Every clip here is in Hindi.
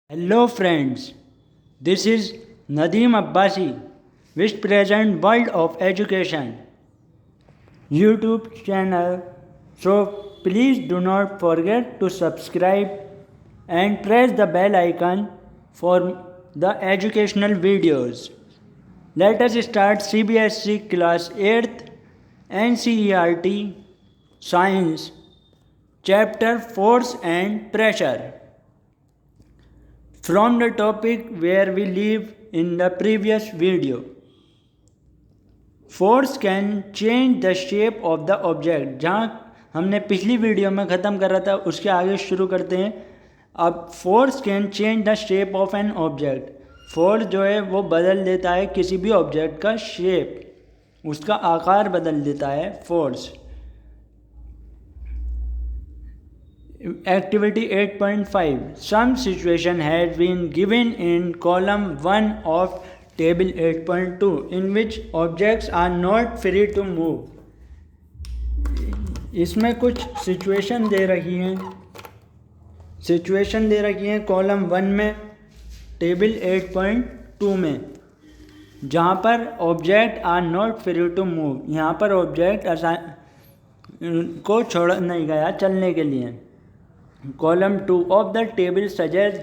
Hello friends, this is Nadeem Abbasi, Vice President World of Education YouTube channel. So please do not forget to subscribe and press the bell icon for the educational videos. Let us start CBSE class 8th NCERT Science chapter Force and Pressure. From the topic where we leave in the previous video. Force can change the shape of the object. जहाँ हमने पिछली वीडियो में ख़त्म कर रहा था उसके आगे शुरू करते हैं. अब force can change the shape of an object. Force जो है वो बदल देता है किसी भी ऑब्जेक्ट का शेप, उसका आकार बदल देता है force. Activity 8.5. Some situation has been given in column 1 of table 8.2 in which objects are not free to move. इसमें कुछ सिचुएशन दे रखी हैं कॉलम 1 में टेबल 8.2 में, जहाँ पर object are not free to move. यहाँ पर ऑब्जेक्ट को छोड़ा नहीं गया चलने के लिए. Column 2 of the table suggests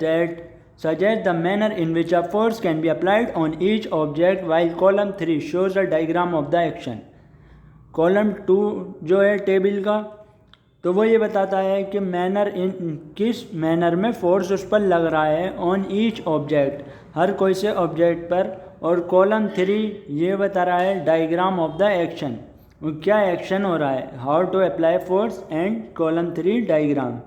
the manner in which a force can be applied on each object, while column 3 shows a diagram of the action. Column 2 जो है टेबल का, तो वो ये बताता है कि किस मैनर में फोर्स उस पर लग रहा है ऑन ईच ऑब्जेक्ट, हर कोई से ऑब्जेक्ट पर. और कॉलम 3 ये बता रहा है डायग्राम ऑफ द एक्शन, क्या एक्शन हो रहा है, how to apply force and column 3 diagram.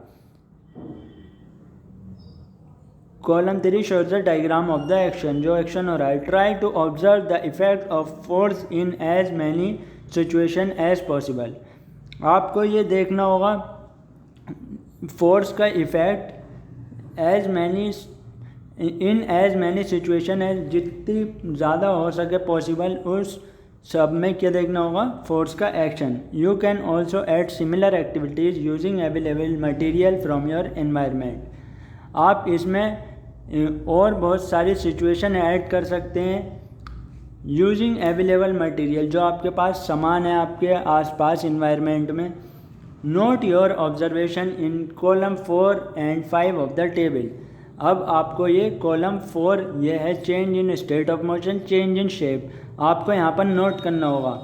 Column 3 shows the diagram of the action, जो एक्शन हो रहा है. Try to observe the effect of force in as many situation as possible. आपको ये देखना होगा फोर्स का इफ़ेक्ट एज मैनी सिचुएशन है, जितनी ज़्यादा हो सके पॉसिबल उस सब में क्या देखना होगा, फोर्स का action. You can also add similar activities using available material from your environment. आप इसमें और बहुत सारी सिचुएशन ऐड कर सकते हैं यूजिंग अवेलेबल मटेरियल, जो आपके पास सामान है आपके आसपास इन्वायरमेंट में. Not your observation in column 4 and 5 of the table. अब आपको ये कॉलम 4 ये है change in state of motion, change in shape, आपको यहाँ पर नोट करना होगा.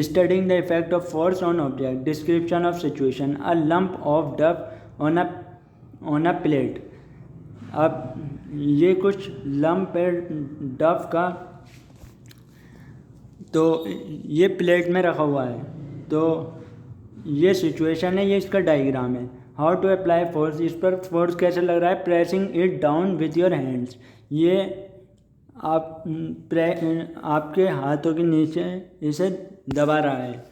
Studying the effect of force on object. Description of situation. A lump of dust on a plate. अब ये कुछ लंप है डफ का, तो ये प्लेट में रखा हुआ है, तो ये सिचुएशन है, ये इसका डायग्राम है. How to apply force. इस पर फोर्स कैसे लग रहा है, pressing it down with your hands. ये आपके हाथों के नीचे इसे दबा रहा है,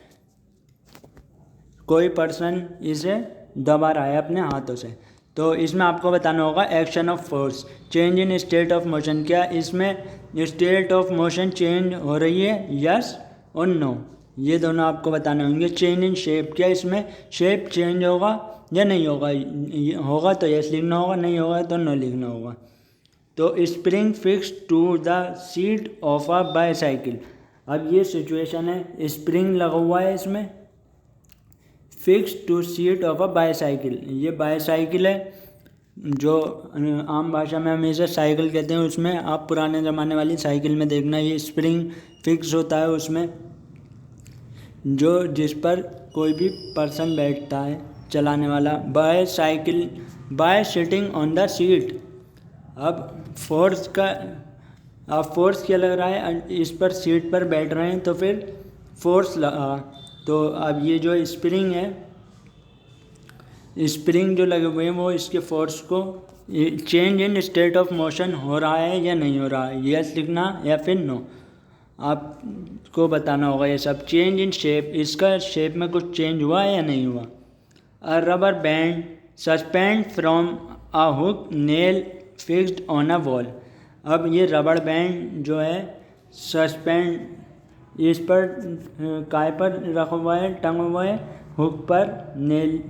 कोई पर्सन इसे दबा रहा है अपने हाथों से. तो इसमें आपको बताना होगा action of force. Change in state of motion. क्या इसमें स्टेट ऑफ मोशन चेंज हो रही है, यस और नो, ये दोनों आपको बताने होंगे. Change in shape. क्या इसमें शेप चेंज होगा या नहीं होगा, होगा तो यस लिखना होगा, नहीं होगा तो नो लिखना होगा. तो spring fix to the seat of a bicycle. अब ये सिचुएशन है, स्प्रिंग लगा हुआ है इसमें, fix to seat of a bicycle. ये बाईसाइकिल है, जो आम भाषा में हम इसे साइकिल कहते हैं. उसमें आप पुराने ज़माने वाली साइकिल में देखना, ये स्प्रिंग फिक्स होता है उसमें, जो जिस पर कोई भी पर्सन बैठता है चलाने वाला. Bicycle bye sitting on the seat. अब फोर्स क्या लग रहा है, इस पर सीट पर बैठ रहे हैं तो फिर फोर्स लगा. तो अब ये जो स्प्रिंग है, स्प्रिंग जो लगे हुए हैं वो इसके फोर्स को, change in state of motion हो रहा है या नहीं हो रहा है, यस लिखना या फिर नो, आपको बताना होगा ये सब. Change in shape. इसका शेप में कुछ चेंज हुआ है या नहीं हुआ. अ rubber band suspend from a hook nail fixed on a wall. अब ये रबर बैंड जो है सस्पेंड, इस पर काय पर रखा हुआ है, टंगा हुआ है, हुक पर, नेल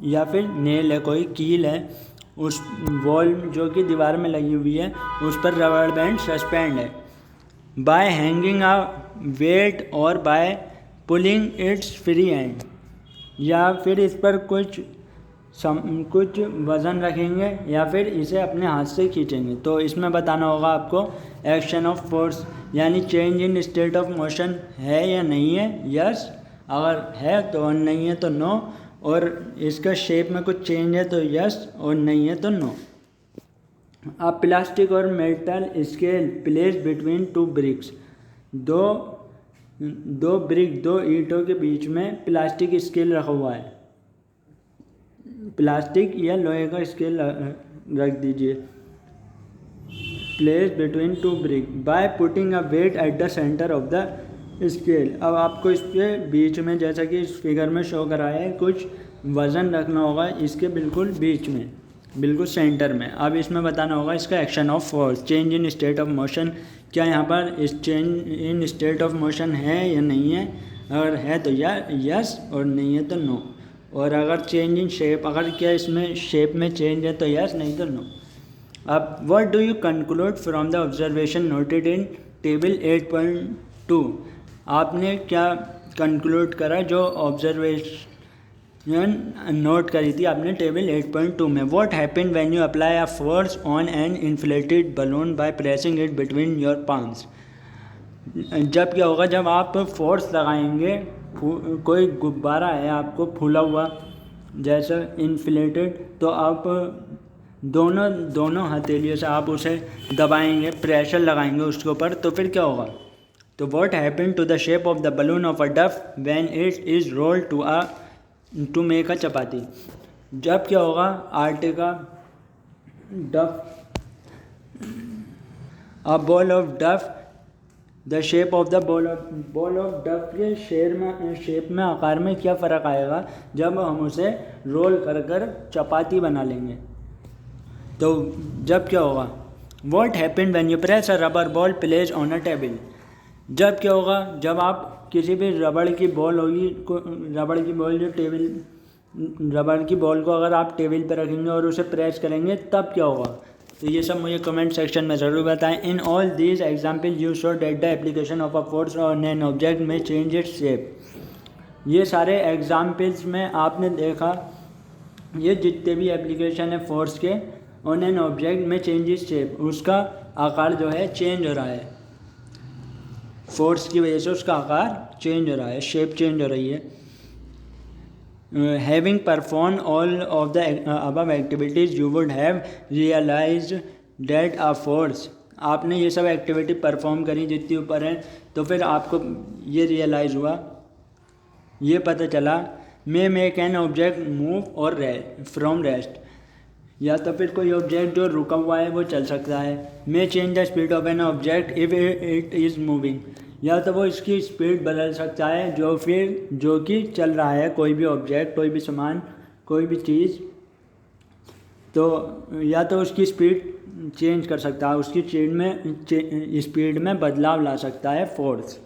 या फिर नेल है, कोई कील है, उस वॉल जो कि दीवार में लगी हुई है उस पर रबर बैंड सस्पेंड है। बाय हैंगिंग अ वेट और by pulling its free end, या फिर इस पर कुछ वज़न रखेंगे या फिर इसे अपने हाथ से खींचेंगे। तो इसमें बताना होगा आपको एक्शन ऑफ फोर्स यानी change in state of motion है या नहीं है, यस, अगर है तो, और नहीं है तो नो, और इसका शेप में कुछ चेंज है तो यस, और नहीं है तो नो। अब प्लास्टिक और metal scale place between two bricks, दो ईंटों के बीच में प्लास्टिक स्केल रखा हुआ है, प्लास्टिक या लोहे का स्केल रख दीजिए, place between two brick by putting a weight at the centre of the scale. अब आपको इसके बीच में, जैसा कि इस फिगर में शो कराया है, कुछ वज़न रखना होगा इसके बिल्कुल बीच में, बिल्कुल सेंटर में। अब इसमें बताना होगा इसका action of force, change in state of motion, क्या यहाँ पर इस change in state of motion है या नहीं है, अगर है तो यस, और नहीं है तो नो, और अगर चेंज इन शेप, अगर क्या इसमें शेप में चेंज है तो यस, नहीं तो नो। अब what do you conclude from the observation noted in table 8.2, आपने क्या कंक्लूड करा जो ऑब्जर्वेशन नोट करी थी आपने टेबल 8.2 में। What happened when you apply a force on N inflated balloon by pressing it between your palms, जब क्या होगा, जब आप फोर्स लगाएंगे, कोई गुब्बारा है आपको फूला हुआ जैसा इन्फ्लेटेड, तो आप दोनों हथेलियों से आप उसे दबाएंगे, प्रेशर लगाएंगे उसके ऊपर, तो फिर क्या होगा, तो what happened to the shape of the balloon of a dough when it is rolled to make a chapati, जब क्या होगा, आटे का dough, a ball of dough, the shape of the ball of dough के शेप में आकार में क्या फ़र्क आएगा जब हम उसे रोल कर चपाती बना लेंगे। तो जब क्या होगा, what happened when you press a rubber ball place on a table, जब क्या होगा, जब आप किसी भी रबड़ की बॉल को अगर आप टेबल पर रखेंगे और उसे प्रेस करेंगे तब क्या होगा। तो ये सब मुझे कमेंट सेक्शन में ज़रूर बताएं। In all these example you show that the application of a force on an object में चेंज इट्स शेप, ये सारे एग्जाम्पल्स में आपने देखा, ये जितने भी एप्लीकेशन है फोर्स के ऑन एन ऑब्जेक्ट में चेंज इट्स शेप, उसका आकार जो है चेंज हो रहा है, फोर्स की वजह से उसका आकार चेंज हो रहा है, शेप चेंज हो रही है। Having perform all of the above activities you would have realised that a force, आपने ये सब एक्टिविटी परफॉर्म करी जितनी ऊपर है, तो फिर आपको ये रियलाइज़ हुआ, ये पता चला, may make an object move और फ्रॉम रेस्ट, या तो फिर कोई ऑब्जेक्ट जो रुका हुआ है वो चल सकता है। मे change the speed of an object if it is moving, या तो वो इसकी स्पीड बदल सकता है जो कि चल रहा है, कोई भी ऑब्जेक्ट, कोई भी सामान, कोई भी चीज़, तो या तो उसकी स्पीड चेंज कर सकता है, उसकी स्पीड में बदलाव ला सकता है force.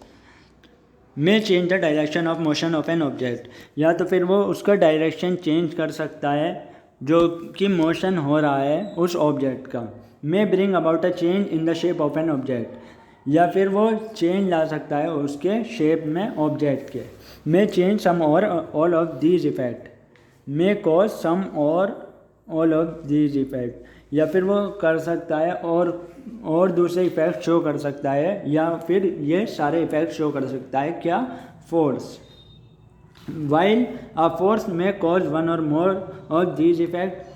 May change the direction of motion of an object, या तो फिर वो उसका डायरेक्शन चेंज कर सकता है जो कि मोशन हो रहा है उस ऑब्जेक्ट का। मे bring about a change in the shape of an object, या फिर वो चेंज ला सकता है उसके शेप में ऑब्जेक्ट के। मे change some or all of these effect, may cause some or all of these effect, या फिर वो कर सकता है और दूसरे इफेक्ट शो कर सकता है, या फिर ये सारे इफेक्ट शो कर सकता है, क्या, force. While a force may cause one or more of these effects,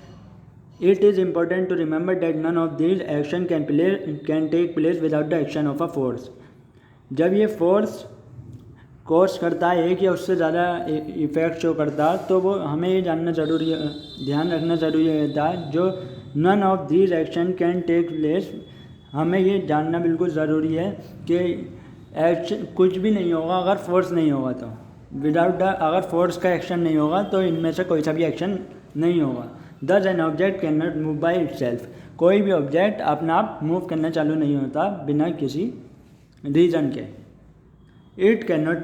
it is important to remember that none of these action can take place without the action of a force. जब ये फोर्स कॉज करता है एक या उससे ज़्यादा इफेक्ट शो करता है, तो वो हमें ये जानना ज़रूरी है, ध्यान रखना ज़रूरी रहता है, जो none of these action can take place, हमें ये जानना बिल्कुल ज़रूरी है कि एक्शन कुछ भी नहीं होगा अगर फोर्स नहीं होगा, तो अगर फोर्स का एक्शन नहीं होगा तो इनमें से कोई सा भी एक्शन नहीं होगा। दस an object can not move by itself, कोई भी ऑब्जेक्ट अपना आप मूव करना चालू नहीं होता बिना किसी रीज़न के। It can not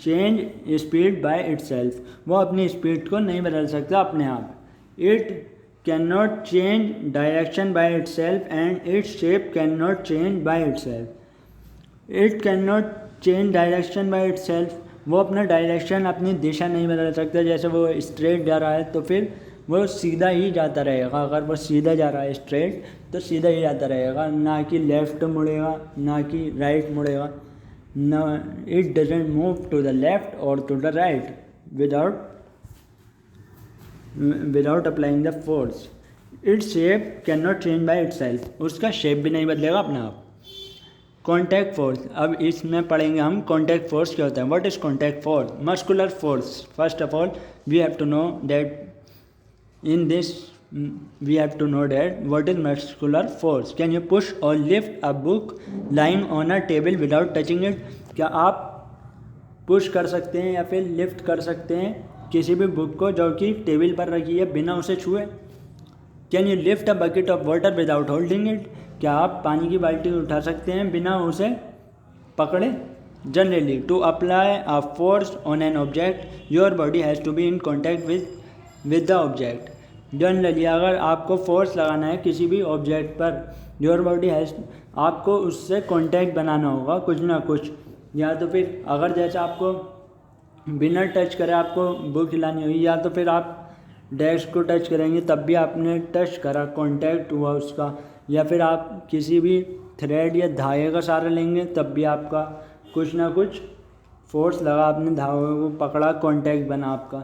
change speed by itself, वो अपनी स्पीड को नहीं बदल सकता अपने आप। It can not change direction by itself and it's shape can not change by itself. It can not change direction by itself, वो अपना डायरेक्शन अपनी दिशा नहीं बदल सकता। जैसे वो स्ट्रेट जा रहा है तो फिर वो सीधा ही जाता रहेगा, अगर वो सीधा जा रहा है स्ट्रेट तो सीधा ही जाता रहेगा, ना कि लेफ़्ट मुड़ेगा ना कि राइट मुड़ेगा। ना it doesn't move to the left और to the right without applying the force. Its shape can not change by itself, उसका शेप भी नहीं बदलेगा अपने आप। कॉन्टैक्ट फोर्स, अब इसमें पढ़ेंगे हम कॉन्टैक्ट फोर्स क्या होता है। What is contact force? Muscular force. First of all we have to know that in this we have to know that what is muscular force. Can you push और lift a book lying on a table without touching it? क्या आप पुश कर सकते हैं या फिर लिफ्ट कर सकते हैं किसी भी बुक को जो कि टेबल पर रखी है बिना उसे छुए? Can you lift a bucket of water without holding it? क्या आप पानी की बाल्टी उठा सकते हैं बिना उसे पकड़े? Generally to apply a force on an object your body has to be in contact with the object. Generally अगर आपको फोर्स लगाना है किसी भी ऑब्जेक्ट पर, योर बॉडी हैज़, आपको उससे कॉन्टैक्ट बनाना होगा कुछ ना कुछ। या तो फिर अगर जैसे आपको बिना टच करे आपको बुक हिलानी होगी, या तो फिर आप डेस्क को टच करेंगे तब भी आपने टच करा, कांटेक्ट हुआ उसका। या फिर आप किसी भी थ्रेड या धागे का सहारा लेंगे तब भी आपका कुछ ना कुछ फोर्स लगा, आपने धागे को पकड़ा, कांटेक्ट बना आपका,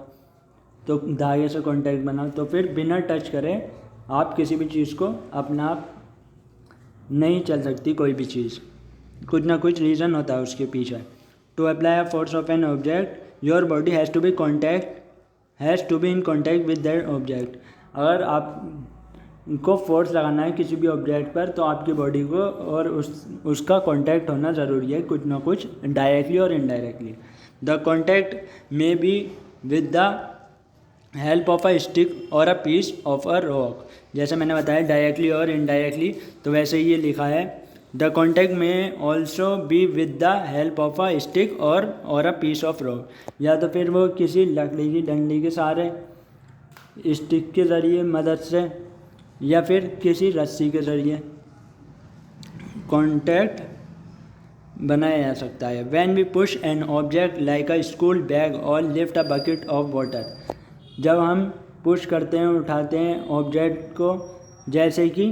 तो धागे से कांटेक्ट बना। तो फिर बिना टच करे आप किसी भी चीज़ को अपना आप नहीं चल सकती, कोई भी चीज़, कुछ ना कुछ रीज़न होता है उसके पीछे। To apply a force of an object your body has to be in contact with that object. अगर आपको फोर्स लगाना है किसी भी ऑब्जेक्ट पर तो आपकी बॉडी को और उसका कॉन्टैक्ट होना ज़रूरी है, कुछ ना कुछ, डायरेक्टली और indirectly. The contact may be with the help of a stick और a piece of a rock. जैसे मैंने बताया डायरेक्टली और इनडायरेक्टली, तो वैसे ही ये लिखा है द कॉन्टैक्ट में also be with the help of a stick और अ पीस ऑफ रॉक। या तो फिर वो किसी लकड़ी की डंडी के सहारे, स्टिक के ज़रिए मदद से, या फिर किसी रस्सी के ज़रिए कॉन्टैक्ट बनाया जा सकता है। When we push an object like a school bag और lift a bucket of water. जब हम पुश करते हैं, उठाते हैं ऑब्जेक्ट को, जैसे कि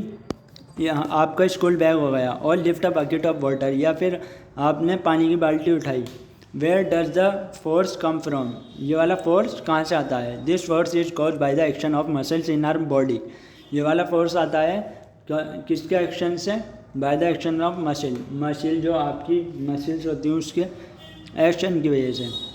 यहाँ आपका स्कूल बैग हो गया, और lift a bucket of water, या फिर आपने पानी की बाल्टी उठाई, where does the force come from? ये वाला फोर्स कहाँ से आता है? This force is cause by the action of muscles in our body. ये वाला फोर्स आता है किसके एक्शन से? By the action of muscle जो आपकी मसल्स होती हैं उसके एक्शन की वजह से।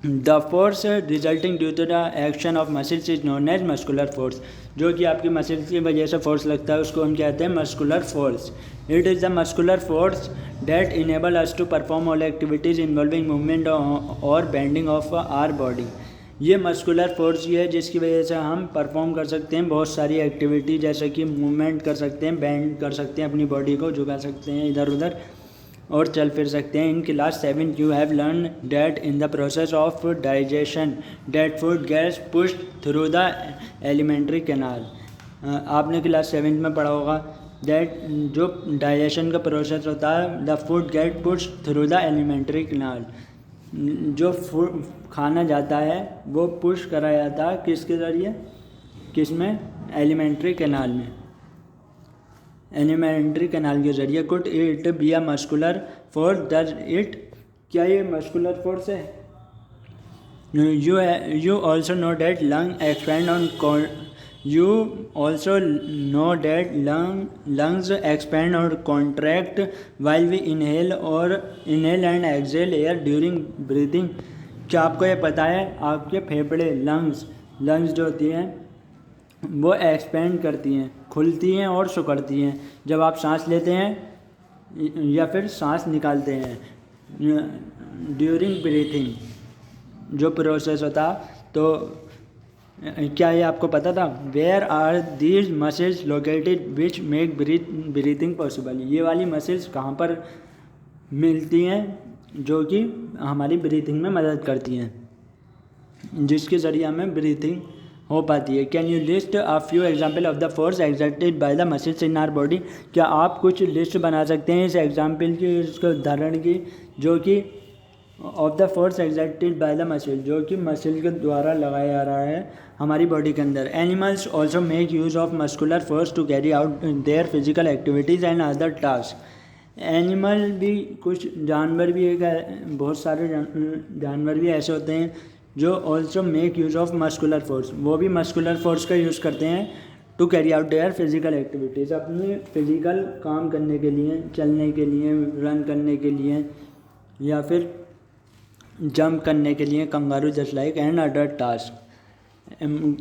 The force resulting due to the action of muscles is known as muscular force. जो कि आपकी मसल्स की वजह से फोर्स लगता है उसको हम कहते हैं muscular force. It is the muscular force that enable us to perform all activities involving movement और bending of our body। ये मस्कुलर फोर्स ही है जिसकी वजह से हम परफॉर्म कर सकते हैं बहुत सारी एक्टिविटी, जैसे कि मूवमेंट कर सकते हैं, बेंड कर सकते हैं, अपनी बॉडी को झुका सकते हैं इधर उधर, और चल फिर सकते हैं। In class 7 you have learn that in the process of digestion that food gets pushed through the alimentary canal. आपने क्लास 7 में पढ़ा होगा दैट जो डाइजेशन का प्रोसेस होता है, the food gate push through the alimentary canal. जो फूड खाना जाता है वो पुश करा जाता है किसके ज़रिए? किसमें? एलिमेंट्री कैनाल में, एलिमेंट्री कैनाल के ज़रिए। Could it be a muscular force? Does it, क्या ये मस्कुलर फोर्स है? You also know that lung expand on You also know that lungs expand or contract while we inhale and exhale air during breathing। क्या आपको ये पता है आपके फेफड़े लंग्स जो होती हैं वो एक्सपेंड करती हैं, खुलती हैं और सिकुड़ती हैं जब आप सांस लेते हैं या फिर सांस निकालते हैं ड्यूरिंग ब्रीथिंग जो प्रोसेस होता। तो क्या ये आपको पता था? Where are these muscles located which make breathing possible? ये वाली मसल्स कहाँ पर मिलती हैं जो कि हमारी ब्रीथिंग में मदद करती हैं, जिसके ज़रिए हमें ब्रीथिंग हो पाती है। Can you list a few example of the force exerted by the muscles in our body? क्या आप कुछ लिस्ट बना सकते हैं इस एग्जाम्पल की, इसके उदाहरण की, जो कि of the force exerted by the muscle, जो कि मसल के द्वारा लगाया जा रहा है हमारी बॉडी के अंदर। Animals also make use of muscular force to carry out their physical activities and other task. Animal भी, कुछ जानवर भी, एक बहुत सारे जानवर भी ऐसे होते हैं जो also make use of muscular force, वो भी मस्कुलर फोर्स का यूज़ करते हैं to carry out their physical activities, अपने फिजिकल काम करने के लिए, चलने के लिए, रन करने के लिए, या फिर जंप करने के लिए, kangaroo just like and other task.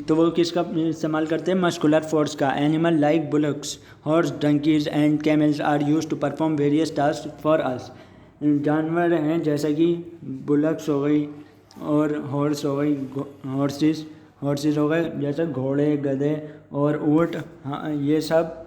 तो वो किसका इस्तेमाल करते हैं? मस्कुलर फोर्स का। Animal like bullocks, horse, donkeys and camels are use to perform various task for us. जानवर हैं जैसे कि बुलक्स हो गई और हॉर्स हो गई, हॉर्सेस हो गए जैसे घोड़े, गधे और ऊँट। हाँ, ये सब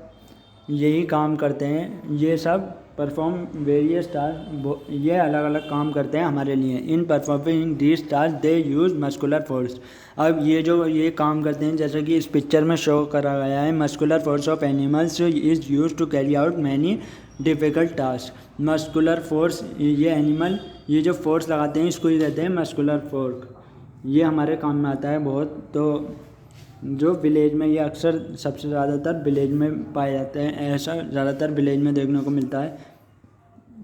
यही काम करते हैं, ये सब परफॉर्म वेरियस टास्क, ये अलग अलग काम करते हैं हमारे लिए। In performing this task they use muscular force. अब ये जो ये काम करते हैं, जैसे कि इस पिक्चर में शो करा गया है, muscular force of animals is use to carry out many difficult task. Muscular force, ये एनिमल ये जो फोर्स लगाते हैं इसको ही कहते हैं मस्कुलर फोर्स। ये हमारे काम में आता है बहुत। तो जो विलेज में, ये अक्सर सबसे ज़्यादातर विलेज में पाए जाते हैं, ऐसा ज़्यादातर विलेज में देखने को मिलता है।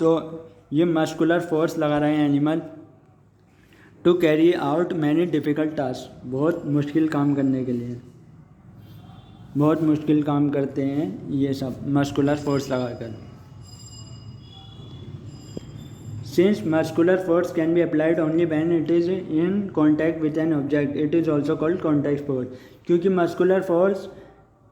तो ये मस्कुलर फोर्स लगा रहे हैं animal to carry out many difficult task, बहुत मुश्किल काम करने के लिए, बहुत मुश्किल काम करते हैं ये सब मस्कुलर फोर्स लगाकर। Since muscular force can be applied only when it is in contact with an object, it is also called contact force। क्योंकि muscular force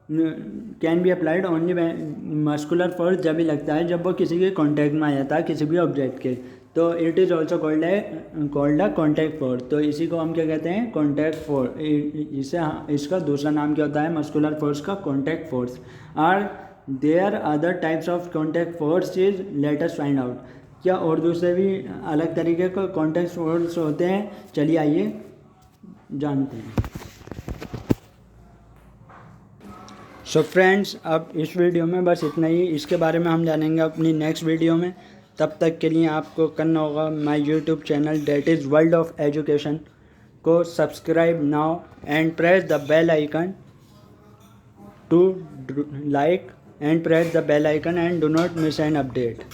can be applied only when, muscular force जब भी लगता है जब वो किसी के कांटेक्ट में आ जाता है, किसी भी ऑब्जेक्ट के, तो it is also called a contact force. तो इसी को हम क्या कहते हैं? Contact force. इसे इसका दूसरा नाम क्या होता है? मस्कुलर फोर्स का contact force. Are there other types of contact force is let us find out. क्या और दूसरे भी अलग तरीके के कॉन्टैक्ट फोर्स होते हैं? चलिए आइए जानते हैं। सो फ्रेंड्स, अब इस वीडियो में बस इतना ही। इसके बारे में हम जानेंगे अपनी नेक्स्ट वीडियो में। तब तक के लिए आपको करना होगा my YouTube channel that is World of Education को subscribe now and press the bell icon to like and press the bell icon and do not miss an update.